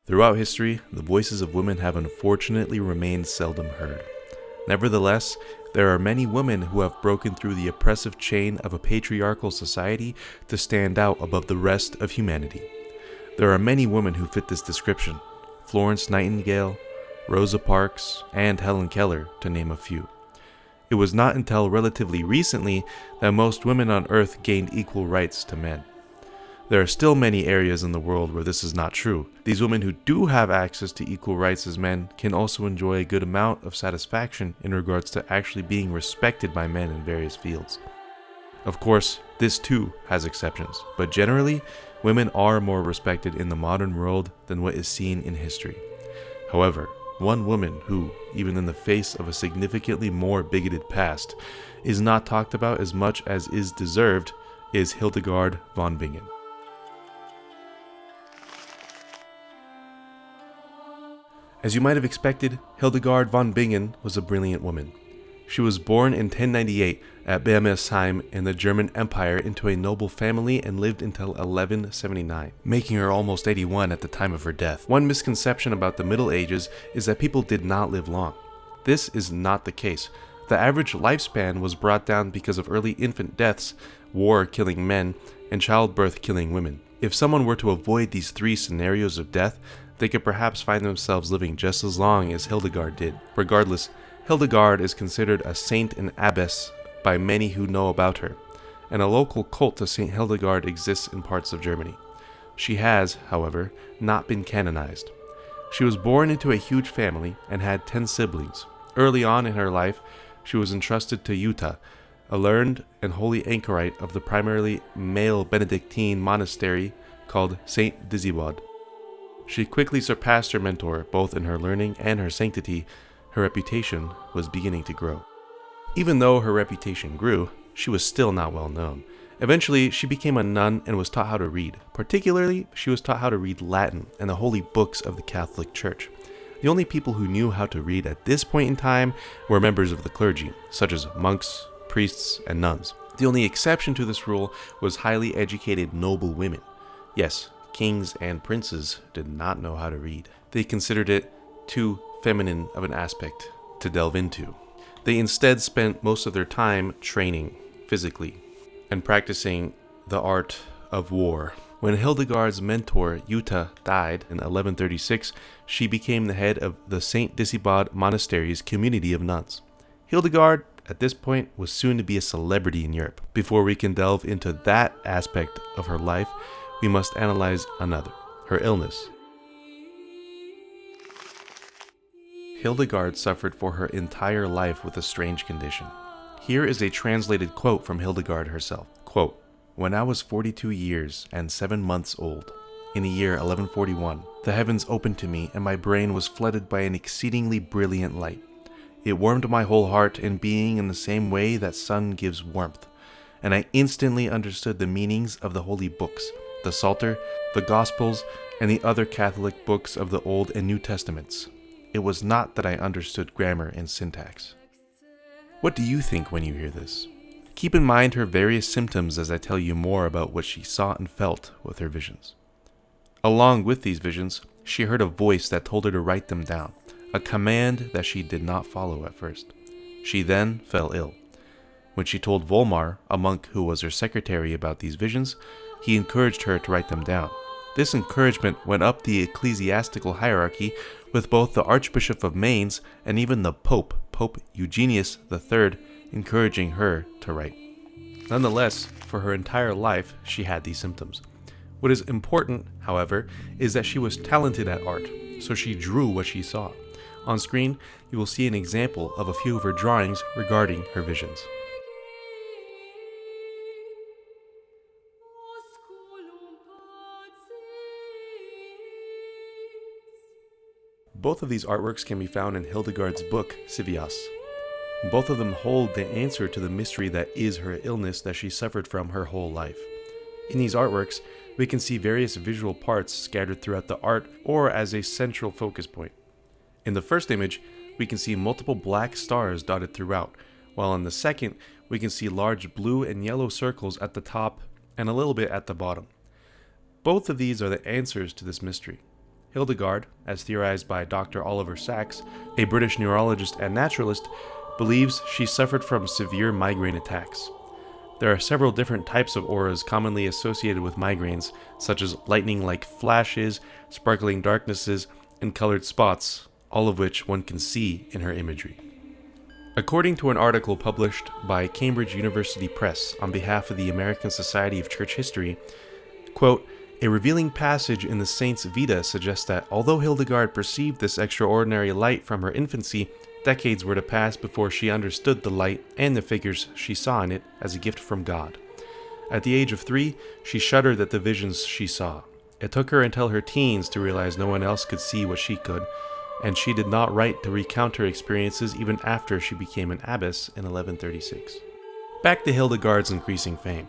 Throughout history, the voices of women have unfortunately remained seldom heard. Nevertheless, there are many women who have broken through the oppressive chain of a patriarchal society to stand out above the rest of humanity. There are many women who fit this description: Florence Nightingale, Rosa Parks, and Helen Keller, to name a few. It was not until relatively recently that most women on Earth gained equal rights to men. There are still many areas in the world where this is not true. These women who do have access to equal rights as men can also enjoy a good amount of satisfaction in regards to actually being respected by men in various fields. Of course, this too has exceptions, but generally, women are more respected in the modern world than what is seen in history. However, one woman who, even in the face of a significantly more bigoted past, is not talked about as much as is deserved is Hildegard von Bingen. As you might have expected, Hildegard von Bingen was a brilliant woman. She was born in 1098 at Bermersheim in the German Empire into a noble family and lived until 1179, making her almost 81 at the time of her death. One misconception about the Middle Ages is that people did not live long. This is not the case. The average lifespan was brought down because of early infant deaths, war killing men, and childbirth killing women. If someone were to avoid these three scenarios of death, they could perhaps find themselves living just as long as Hildegard did. Regardless, Hildegard is considered a saint and abbess by many who know about her, and a local cult to Saint Hildegard exists in parts of Germany. She has, however, not been canonized. She was born into a huge family and had 10 siblings. Early on in her life, she was entrusted to Jutta, a learned and holy anchorite of the primarily male Benedictine monastery called Saint Disibod. She quickly surpassed her mentor, both in her learning and her sanctity. Her reputation was beginning to grow. Even though her reputation grew, she was still not well known. Eventually, she became a nun and was taught how to read. Particularly, she was taught how to read Latin and the holy books of the Catholic Church. The only people who knew how to read at this point in time were members of the clergy, such as monks, priests, and nuns. The only exception to this rule was highly educated noble women. Yes, kings and princes did not know how to read. They considered it too feminine of an aspect to delve into. They instead spent most of their time training physically and practicing the art of war. When Hildegard's mentor Jutta died in 1136, she became the head of the St. Disibod monastery's community of nuns. Hildegard, at this point, was soon to be a celebrity in Europe. Before we can delve into that aspect of her life, we must analyze another, her illness. Hildegard suffered for her entire life with a strange condition. Here is a translated quote from Hildegard herself. Quote, "When I was 42 years and 7 months old, in the year 1141, the heavens opened to me and my brain was flooded by an exceedingly brilliant light. It warmed my whole heart and being in the same way that sun gives warmth, and I instantly understood the meanings of the holy books, the Psalter, the Gospels, and the other Catholic books of the Old and New Testaments. It was not that I understood grammar and syntax." What do you think when you hear this? Keep in mind her various symptoms as I tell you more about what she saw and felt with her visions. Along with these visions, she heard a voice that told her to write them down, a command that she did not follow at first. She then fell ill. When she told Volmar, a monk who was her secretary, about these visions, he encouraged her to write them down. This encouragement went up the ecclesiastical hierarchy with both the Archbishop of Mainz and even the Pope Eugenius III, encouraging her to write. Nonetheless, for her entire life, she had these symptoms. What is important, however, is that she was talented at art, so she drew what she saw. On screen, you will see an example of a few of her drawings regarding her visions. Both of these artworks can be found in Hildegard's book, Civias. Both of them hold the answer to the mystery that is her illness that she suffered from her whole life. In these artworks, we can see various visual parts scattered throughout the art or as a central focus point. In the first image, we can see multiple black stars dotted throughout, while in the second, we can see large blue and yellow circles at the top and a little bit at the bottom. Both of these are the answers to this mystery. Hildegard, as theorized by Dr. Oliver Sacks, a British neurologist and naturalist, believes she suffered from severe migraine attacks. There are several different types of auras commonly associated with migraines, such as lightning-like flashes, sparkling darknesses, and colored spots, all of which one can see in her imagery. According to an article published by Cambridge University Press on behalf of the American Society of Church History, quote, "A revealing passage in the Saint's Vita suggests that although Hildegard perceived this extraordinary light from her infancy, decades were to pass before she understood the light and the figures she saw in it as a gift from God. At the age of 3, she shuddered at the visions she saw. It took her until her teens to realize no one else could see what she could, and she did not write to recount her experiences even after she became an abbess in 1136. Back to Hildegard's increasing fame.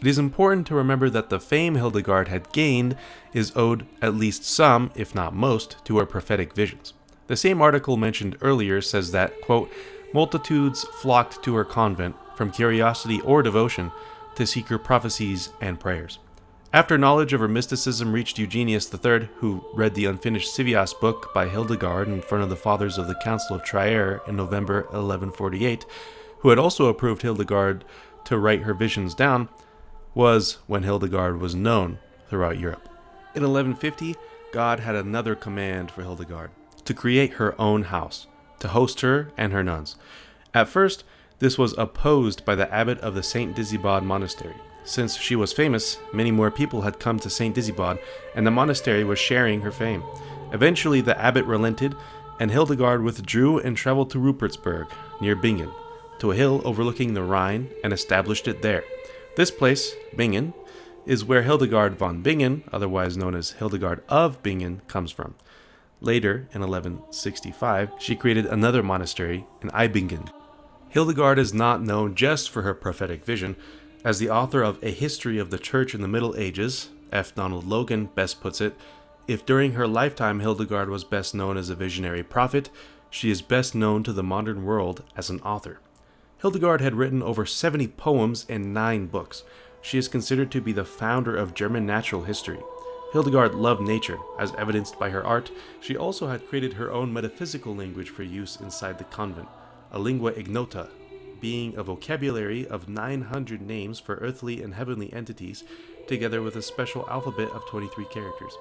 It is important to remember that the fame Hildegard had gained is owed at least some, if not most, to her prophetic visions. The same article mentioned earlier says that, quote, "multitudes flocked to her convent from curiosity or devotion to seek her prophecies and prayers." After knowledge of her mysticism reached Eugenius III, who read the unfinished Civias book by Hildegard in front of the fathers of the Council of Trier in November 1148, who had also approved Hildegard to write her visions down, was when Hildegard was known throughout Europe. In 1150, God had another command for Hildegard, to create her own house, to host her and her nuns. At first, this was opposed by the abbot of the St. Disibod monastery. Since she was famous, many more people had come to St. Disibod, and the monastery was sharing her fame. Eventually, the abbot relented, and Hildegard withdrew and traveled to Rupertsberg, near Bingen, to a hill overlooking the Rhine, and established it there. This place, Bingen, is where Hildegard von Bingen, otherwise known as Hildegard of Bingen, comes from. Later, in 1165, she created another monastery in Eibingen. Hildegard is not known just for her prophetic vision. As the author of A History of the Church in the Middle Ages, F. Donald Logan best puts it, if during her lifetime Hildegard was best known as a visionary prophet, she is best known to the modern world as an author. Hildegard had written over 70 poems and 9 books. She is considered to be the founder of German natural history. Hildegard loved nature, as evidenced by her art. She also had created her own metaphysical language for use inside the convent, a lingua ignota, being a vocabulary of 900 names for earthly and heavenly entities, together with a special alphabet of 23 characters.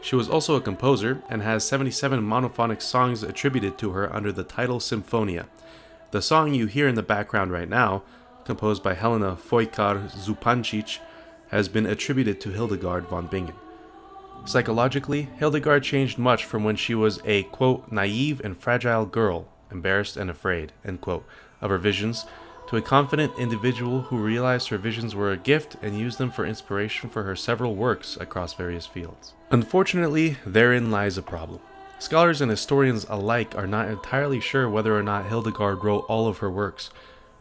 She was also a composer, and has 77 monophonic songs attributed to her under the title Symphonia. The song you hear in the background right now, composed by Helena Foykar-Zupancic, has been attributed to Hildegard von Bingen. Psychologically, Hildegard changed much from when she was a, quote, naive and fragile girl, embarrassed and afraid, end quote, of her visions, to a confident individual who realized her visions were a gift and used them for inspiration for her several works across various fields. Unfortunately, therein lies a problem. Scholars and historians alike are not entirely sure whether or not Hildegard wrote all of her works.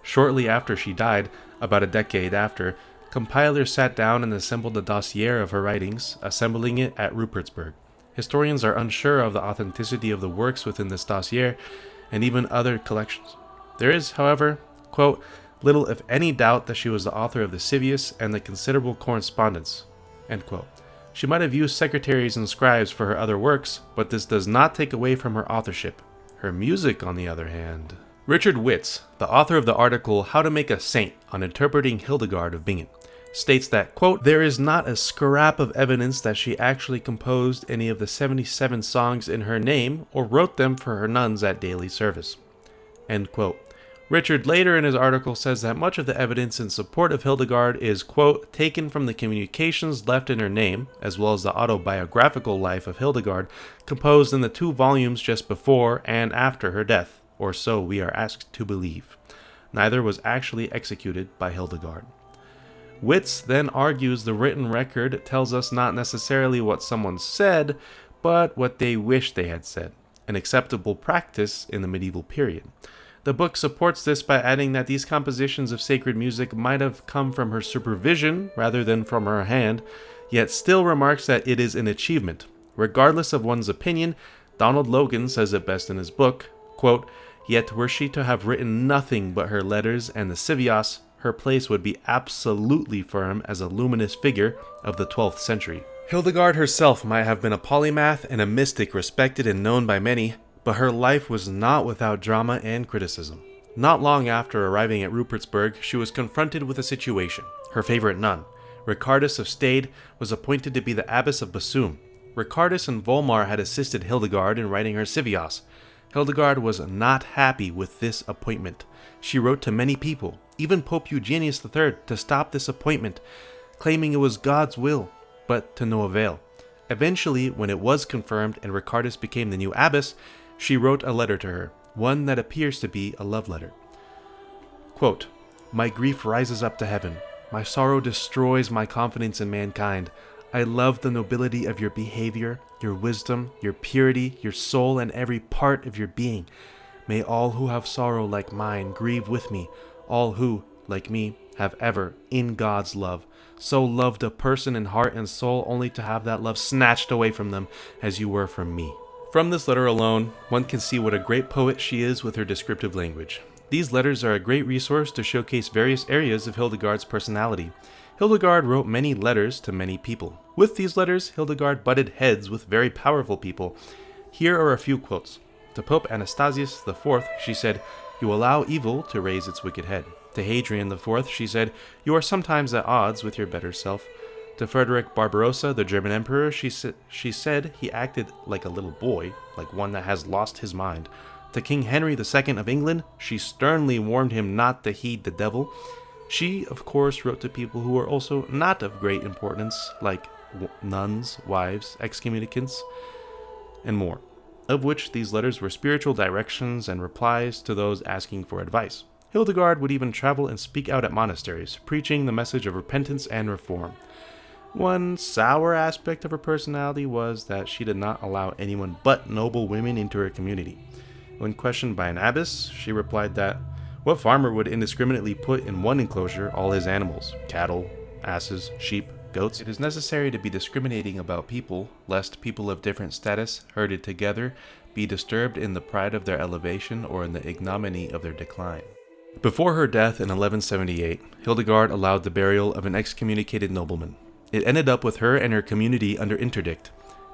Shortly after she died, about a decade after, compilers sat down and assembled a dossier of her writings, assembling it at Rupertsberg. Historians are unsure of the authenticity of the works within this dossier, and even other collections. There is, however, quote, little if any doubt that she was the author of the Civias and the considerable correspondence, end quote. She might have used secretaries and scribes for her other works, but this does not take away from her authorship. Her music, on the other hand. Richard Witz, the author of the article How to Make a Saint on Interpreting Hildegard of Bingen, states that, quote, there is not a scrap of evidence that she actually composed any of the 77 songs in her name or wrote them for her nuns at daily service, end quote. Richard later in his article says that much of the evidence in support of Hildegard is, quote, taken from the communications left in her name, as well as the autobiographical life of Hildegard, composed in the 2 volumes just before and after her death, or so we are asked to believe. Neither was actually executed by Hildegard. Witz then argues the written record tells us not necessarily what someone said, but what they wish they had said, an acceptable practice in the medieval period. The book supports this by adding that these compositions of sacred music might have come from her supervision rather than from her hand, yet still remarks that it is an achievement. Regardless of one's opinion, Donald Logan says it best in his book, quote, yet were she to have written nothing but her letters and the Civias, her place would be absolutely firm as a luminous figure of the 12th century. Hildegard herself might have been a polymath and a mystic respected and known by many, but her life was not without drama and criticism. Not long after arriving at Rupertsberg, she was confronted with a situation. Her favorite nun, Ricardus of Stade, was appointed to be the abbess of Basum. Ricardus and Volmar had assisted Hildegard in writing her Civias. Hildegard was not happy with this appointment. She wrote to many people, even Pope Eugenius III, to stop this appointment, claiming it was God's will, but to no avail. Eventually, when it was confirmed and Ricardus became the new abbess, she wrote a letter to her, one that appears to be a love letter. Quote, "My grief rises up to heaven. My sorrow destroys my confidence in mankind. I love the nobility of your behavior, your wisdom, your purity, your soul, and every part of your being. May all who have sorrow like mine grieve with me, all who, like me, have ever, in God's love, so loved a person in heart and soul only to have that love snatched away from them as you were from me." From this letter alone, one can see what a great poet she is with her descriptive language. These letters are a great resource to showcase various areas of Hildegard's personality. Hildegard wrote many letters to many people. With these letters, Hildegard butted heads with very powerful people. Here are a few quotes. To Pope Anastasius IV, she said, "You allow evil to raise its wicked head." To Hadrian IV, she said, "You are sometimes at odds with your better self." To Frederick Barbarossa, the German emperor, she said he acted like a little boy, like one that has lost his mind. To King Henry II of England, she sternly warned him not to heed the devil. She, of course, wrote to people who were also not of great importance, like nuns, wives, excommunicants, and more, of which these letters were spiritual directions and replies to those asking for advice. Hildegard would even travel and speak out at monasteries, preaching the message of repentance and reform. One sour aspect of her personality was that she did not allow anyone but noble women into her community. When questioned by an abbess, she replied that, "What farmer would indiscriminately put in one enclosure all his animals, cattle, asses, sheep, goats? It is necessary to be discriminating about people, lest people of different status, herded together, be disturbed in the pride of their elevation or in the ignominy of their decline." Before her death in 1178, Hildegard allowed the burial of an excommunicated nobleman. It ended up with her and her community under interdict.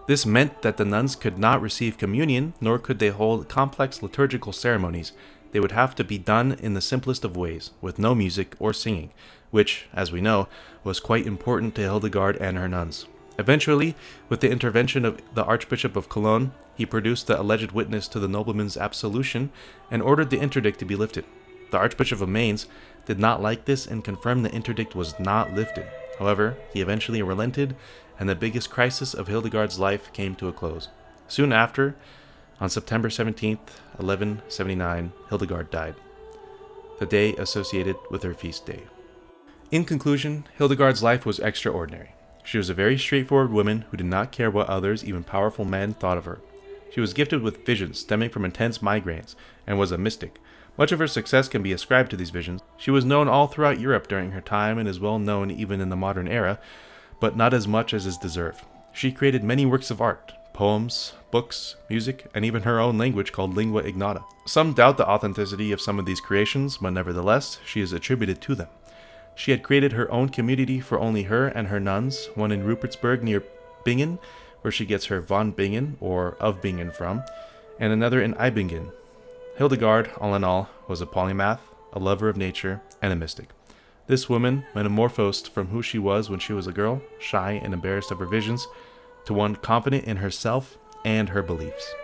This meant that the nuns could not receive communion, nor could they hold complex liturgical ceremonies. They would have to be done in the simplest of ways, with no music or singing, which, as we know, was quite important to Hildegard and her nuns. Eventually, with the intervention of the Archbishop of Cologne, he produced the alleged witness to the nobleman's absolution and ordered the interdict to be lifted. The Archbishop of Mainz did not like this and confirmed the interdict was not lifted. However, he eventually relented, and the biggest crisis of Hildegard's life came to a close. Soon after, on September 17th, 1179, Hildegard died, the day associated with her feast day. In conclusion, Hildegard's life was extraordinary. She was a very straightforward woman who did not care what others, even powerful men, thought of her. She was gifted with visions stemming from intense migraines, and was a mystic. Much of her success can be ascribed to these visions. She was known all throughout Europe during her time and is well known even in the modern era, but not as much as is deserved. She created many works of art, poems, books, music, and even her own language called lingua ignota. Some doubt the authenticity of some of these creations, but nevertheless, she is attributed to them. She had created her own community for only her and her nuns, one in Rupertsberg near Bingen, where she gets her von Bingen, or of Bingen from, and another in Eibingen. Hildegard, all in all, was a polymath, a lover of nature, and a mystic. This woman metamorphosed from who she was when she was a girl, shy and embarrassed of her visions, to one confident in herself and her beliefs.